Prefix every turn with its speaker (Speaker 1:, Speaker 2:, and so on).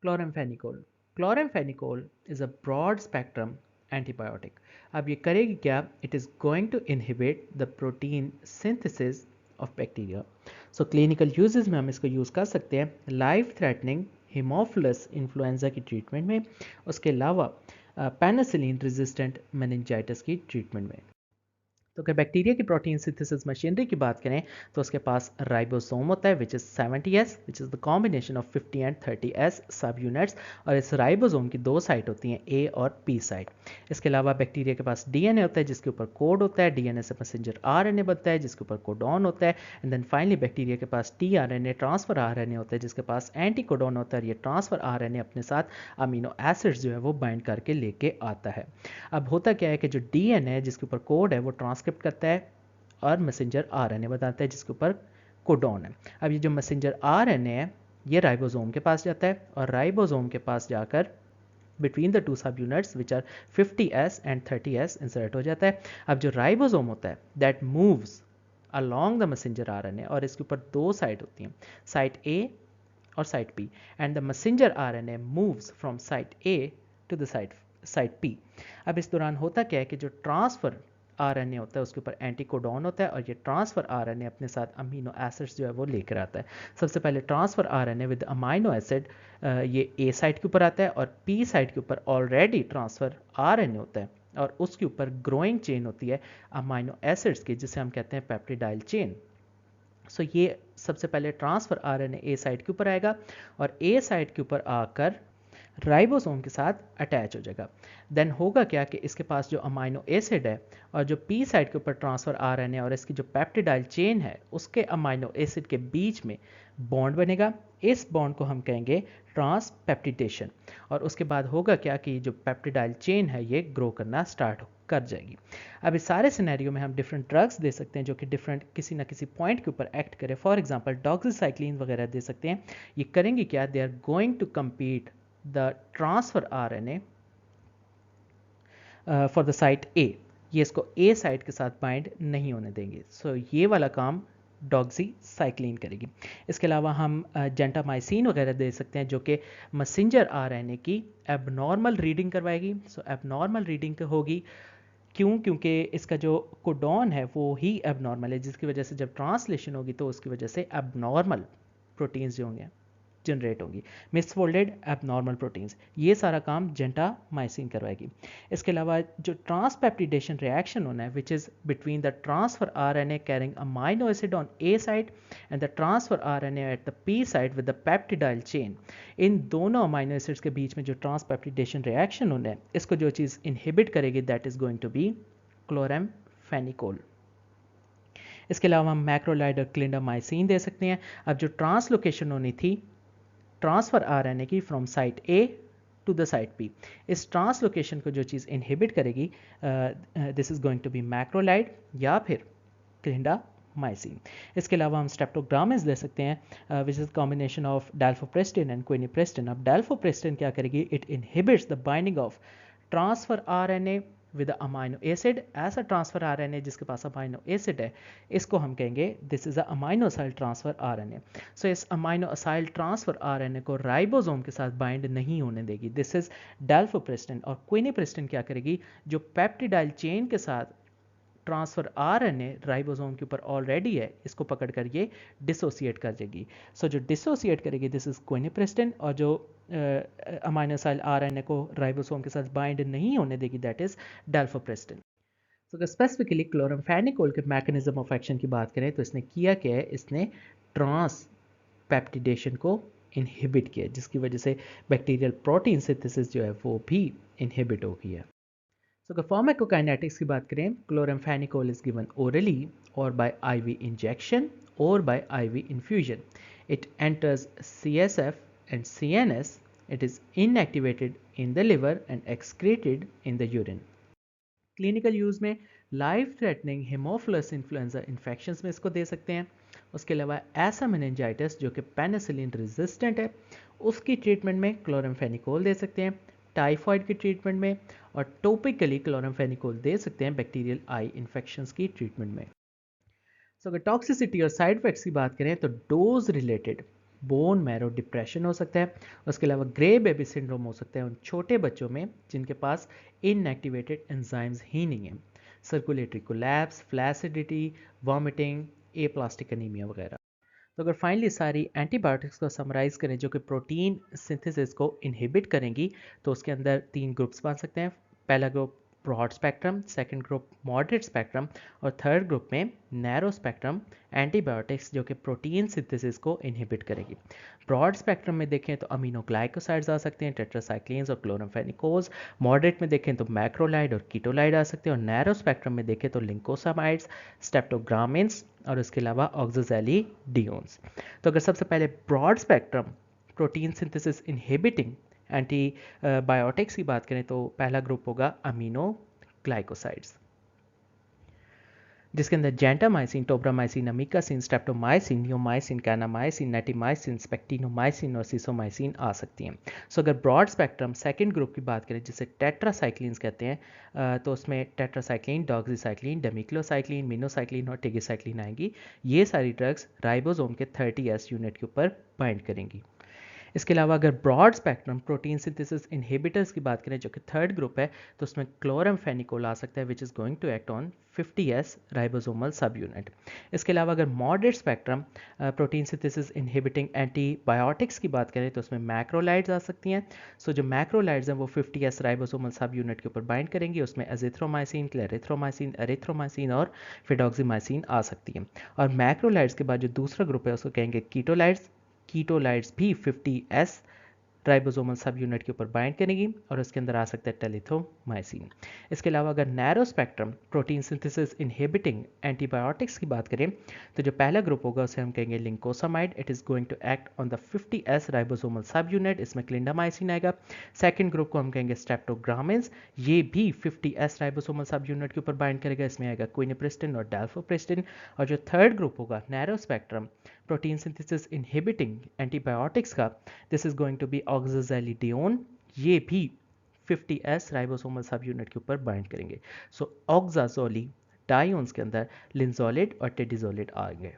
Speaker 1: Chloramphenicol. Chloramphenicol is a broad spectrum antibiotic. अब ये करेगी क्या? It is going to inhibit the protein synthesis of bacteria. So clinical uses में हम इसको यूज़ कर सकते हैं लाइफ थ्रेटनिंग हीमोफिलस इन्फ्लुएंजा की ट्रीटमेंट में, उसके अलावा पेनिसिलिन रेजिस्टेंट मेनिंजाइटिस की ट्रीटमेंट में। तो अगर बैक्टीरिया की प्रोटीन सिंथेसिस मशीनरी की बात करें तो उसके पास राइबोसोम होता है which is 70S, which is the combination of 50 and 30S सब यूनिट्स। और इस राइबोसोम की दो साइट होती हैं, ए और पी साइट। इसके अलावा बैक्टीरिया के पास डीएनए होता है जिसके ऊपर कोड होता है, डीएनए से मैसेंजर आरएनए बनता है जिसके ऊपर कोडॉन होता है। एंड देन फाइनली बैक्टीरिया के पास टीआरएनए ट्रांसफर आरएनए होता है जिसके पास एंटी कोडॉन होता है। ये ट्रांसफर आरएनए अपने साथ अमीनो एसिड्स जो है वो बाइंड करके लेके आता है। अब होता क्या है कि जो डीएनए है जिसके ऊपर कोड है वो ट्रांसक्रिप्ट करता है और मैसेंजर आरएनए बताता है जिसके ऊपर कोडॉन है। अब ये जो मैसेंजर आरएनए है ये राइबोसोम के पास जाता है और राइबोसोम के पास जाकर between the two sub units which are 50S and 30S insert हो जाता है। अब जो राइबोसोम होता है that moves along the messenger RNA और इसके ऊपर दो साइट होती हैं, साइट ए और site P, and the messenger RNA moves from site A to the site P. अब इस दौरान होता क्या है कि जो ट्रांसफ़र आरएनए होता है उसके ऊपर एंटीकोडॉन होता है और ये ट्रांसफ़र आरएनए अपने साथ अमीनो एसिड्स जो है वो लेकर आता है। सबसे पहले transfer RNA with amino acid ये ए साइट के ऊपर आता है और पी साइट के ऊपर ऑलरेडी ट्रांसफ़र आरएनए होता है और उसके ऊपर ग्रोइंग चेन होती है अमाइनो एसिड्स की जिसे हम कहते हैं पेप्टिडाइल चेन। सो ये सबसे पहले ट्रांसफ़र आरएनए ए साइट के ऊपर आएगा और ए साइट के ऊपर आकर राइबोसोम के साथ अटैच हो जाएगा। देन होगा क्या कि इसके पास जो अमाइनो एसिड है और जो पी साइड के ऊपर ट्रांसफ़र आरएनए और इसकी जो पेप्टिडाइल चेन है उसके अमाइनो एसिड के बीच में बॉन्ड बनेगा। इस बॉन्ड को हम कहेंगे ट्रांसपेप्टिडेशन। और उसके बाद होगा क्या कि जो पेप्टिडाइल चेन है ये ग्रो करना स्टार्ट कर जाएगी। अब इस सारे सिनेरियो में हम डिफरेंट ड्रग्स दे सकते हैं जो कि डिफरेंट किसी ना किसी पॉइंट के ऊपर एक्ट करें। फॉर एग्जांपल डॉक्सीसाइक्लिन वगैरह दे सकते हैं। ये करेंगे क्या? They are going to compete the transfer RNA for the site A. ये इसको ए साइट के साथ बाइंड नहीं होने देंगे। सो ये वाला काम डॉक्सीसाइक्लिन करेगी। इसके अलावा हम जेंटामाइसिन वगैरह दे सकते हैं जो कि मैसेंजर आरएनए की एबनॉर्मल रीडिंग करवाएगी। सो एबनॉर्मल रीडिंग होगी क्यों? क्योंकि इसका जो कोडॉन है वो ही एबनॉर्मल है जिसकी वजह से जब ट्रांसलेशन होगी तो उसकी वजह से एबनॉर्मल प्रोटीन्स जो होंगे जनरेट होंगी, मिसफोल्डेड एबनॉर्मल प्रोटीन्स। ये सारा काम जेंटामाइसिन करवाएगी। इसके अलावा जो ट्रांसपेप्टिडेशन रिएक्शन होना है which is between the transfer RNA carrying amino acid on A side and the transfer RNA at the P side with the peptidyl chain. इन दोनों अमाइनो एसिड्स के बीच में जो ट्रांसपेप्टिडेशन रिएक्शन होना है इसको जो चीज़ इनहिबिट करेगी that is going to be chloramphenicol. इसके अलावा हम मैक्रोलाइड और क्लिंडामाइसिन दे सकते हैं। अब जो ट्रांसलोकेशन होनी थी ट्रांसफ़र आरएनए की from site A to the site P, इस ट्रांसलोकेशन को जो चीज़ इनहिबिट करेगी this is going to be macrolide या फिर क्लिंडामाइसिन। इसके अलावा हम स्ट्रेप्टोग्रामिन्स ले सकते हैं which is combination of dalfopristin and quinupristin. अब डाल्फोप्रेस्टिन क्या करेगी? It inhibits the binding of transfer RNA with amino acid. ऐसा ट्रांसफर आरएनए जिसके पास अमाइनो एसिड है इसको हम कहेंगे this is a amino acyl transfer RNA. So इस अमाइनो असाइल ट्रांसफर आरएनए को राइबोसोम के साथ बाइंड नहीं होने देगी। This is dalfopristin. और क्विनिप्रेस्टिन क्या करेगी? जो पेप्टिडाइल चेन के साथ ट्रांसफर आरएनए राइबोसोम के ऊपर ऑलरेडी है इसको पकड़कर ये डिसोसिएट कर देगी। सो जो डिसोसिएट करेगी दिस इज क्विनिप्रेस्टिन और जो अमाइनो असाइल आरएनए को राइबोसोम के साथ बाइंड नहीं होने देगी दैट इज डाल्फोप्रेस्टिन। तो अगर स्पेसिफिकली क्लोरामफेनिकोल के मैकेनिज्म ऑफ एक्शन की बात करें तो इसने किया क्या है? इसने ट्रांस पेप्टिडेशन को इनहिबिट किया जिसकी वजह से बैक्टीरियल प्रोटीन सिंथेसिस जो है वो भी इनहिबिट हो गई है। So the pharmacokinetics की बात करें, chloramphenicol is given orally or by IV injection or by IV infusion. It enters CSF and CNS. It is inactivated in the liver and excreted in the urine. Clinical use में life threatening haemophilus influenzae infections में इसको दे सकते हैं। उसके अलावा ऐसा meningitis जो कि पेनिसिलिन रेजिस्टेंट है उसकी ट्रीटमेंट में क्लोरामफेनिकोल दे सकते हैं। टाइफाइड की ट्रीटमेंट में और टोपिकली क्लोरामफेनिकोल दे सकते हैं बैक्टीरियल आई इन्फेक्शंस की ट्रीटमेंट में। सो अगर टॉक्सिसिटी और साइड इफेक्ट्स की बात करें तो dose related bone marrow depression हो सकता है। उसके अलावा ग्रे बेबी सिंड्रोम हो सकता है उन छोटे बच्चों में जिनके पास इनएक्टिवेटेड एंजाइम्स ही नहीं है। Circulatory collapse, flaccidity, vomiting, aplastic anaemia वगैरह। तो अगर फाइनली सारी एंटीबायोटिक्स को समराइज करें जो कि प्रोटीन सिंथेसिस को इनहिबिट करेंगी, तो उसके अंदर 3 ग्रुप्स बन सकते हैं। पहला group broad spectrum, second group moderate spectrum और थर्ड ग्रुप में नैरो स्पेक्ट्रम एंटीबायोटिक्स जो कि प्रोटीन सिंथेसिस को इनहिबिट करेगी। ब्रॉड स्पेक्ट्रम में देखें तो अमीनोग्लाइकोसाइड्स आ सकते हैं, टेट्रासाइक्लिन्स और क्लोरामफेनिकोज। मॉडरेट में देखें तो मैक्रोलाइड और कीटोलाइड आ सकते हैं, और नैरो स्पेक्ट्रम में देखें तो लिंकोसामाइड्स, स्टेप्टोग्रामिन्स और इसके अलावा ऑक्सोजैलिडियोन्स। तो अगर सबसे पहले broad spectrum protein synthesis inhibiting antibiotics की बात करें तो पहला ग्रुप होगा अमीनो ग्लाइकोसाइड्स, जिसके अंदर gentamicin, tobramycin, amikacin, streptomycin, neomycin, kanamycin, netilmicin, spectinomycin और सिसोमाइसिन आ सकती हैं। सो अगर ब्रॉड स्पेक्ट्रम सेकंड ग्रुप की बात करें जिसे टेट्रासाइक्लिन्स कहते हैं, तो उसमें टेट्रासाइक्लिन, डॉक्सीसाइक्लिन, डेमिक्लोसाइक्लिन, मिनोसाइक्लिन और टिगीसाइक्लिन आएंगी। ये सारी ड्रग्स राइबोसोम के 30S यूनिट के ऊपर बाइंड करेंगी। इसके अलावा अगर broad spectrum protein synthesis inhibitors की बात करें जो कि थर्ड ग्रुप है, तो उसमें क्लोरमफेनिकोल आ सकता है which is going to act on 50S ribosomal सब यूनिट। इसके अलावा अगर moderate spectrum protein synthesis inhibiting antibiotics की बात करें तो उसमें मैक्रोलाइड्स आ सकती हैं। सो जो मैक्रोलाइड्स हैं वो 50S राइबोसोमल सब यूनिट के ऊपर बाइंड करेंगी। उसमें एजिथ्रोमाइसिन, क्लेरिथ्रोमाइसिन, एरिथ्रोमाइसिन और फिडॉक्सीमाइसिन आ सकती हैं। और मैक्रोलाइड्स के बाद जो दूसरा ग्रुप है उसको कहेंगे कीटोलाइड्स। कीटोलाइड्स भी 50S राइबोसोमल सब यूनिट के ऊपर बाइंड करेगी और उसके अंदर आ सकता है टेलिथोमाइसिन। इसके अलावा अगर narrow spectrum protein synthesis inhibiting antibiotics की बात करें तो जो पहला ग्रुप होगा उसे हम कहेंगे lincosamide. It is going to act on the 50S ribosomal सब यूनिट, इसमें क्लिंडामाइसिन आएगा। सेकंड ग्रुप को हम कहेंगे स्ट्रेप्टोग्रामिन्स, ये भी 50S राइबोसोमल सब यूनिट के ऊपर बाइंड करेगा, इसमें आएगा क्विनिप्रिस्टिन और डेल्फोप्रिस्टिन। और जो थर्ड ग्रुप होगा narrow spectrum protein synthesis inhibiting antibiotics का, this is going to be oxazolidinone, ये भी 50S राइबोसोमल सब यूनिट के ऊपर बाइंड करेंगे। सो ऑक्साजोली डायोन्स के अंदर लिंजोलिड और टेडिजोलिड आ गए।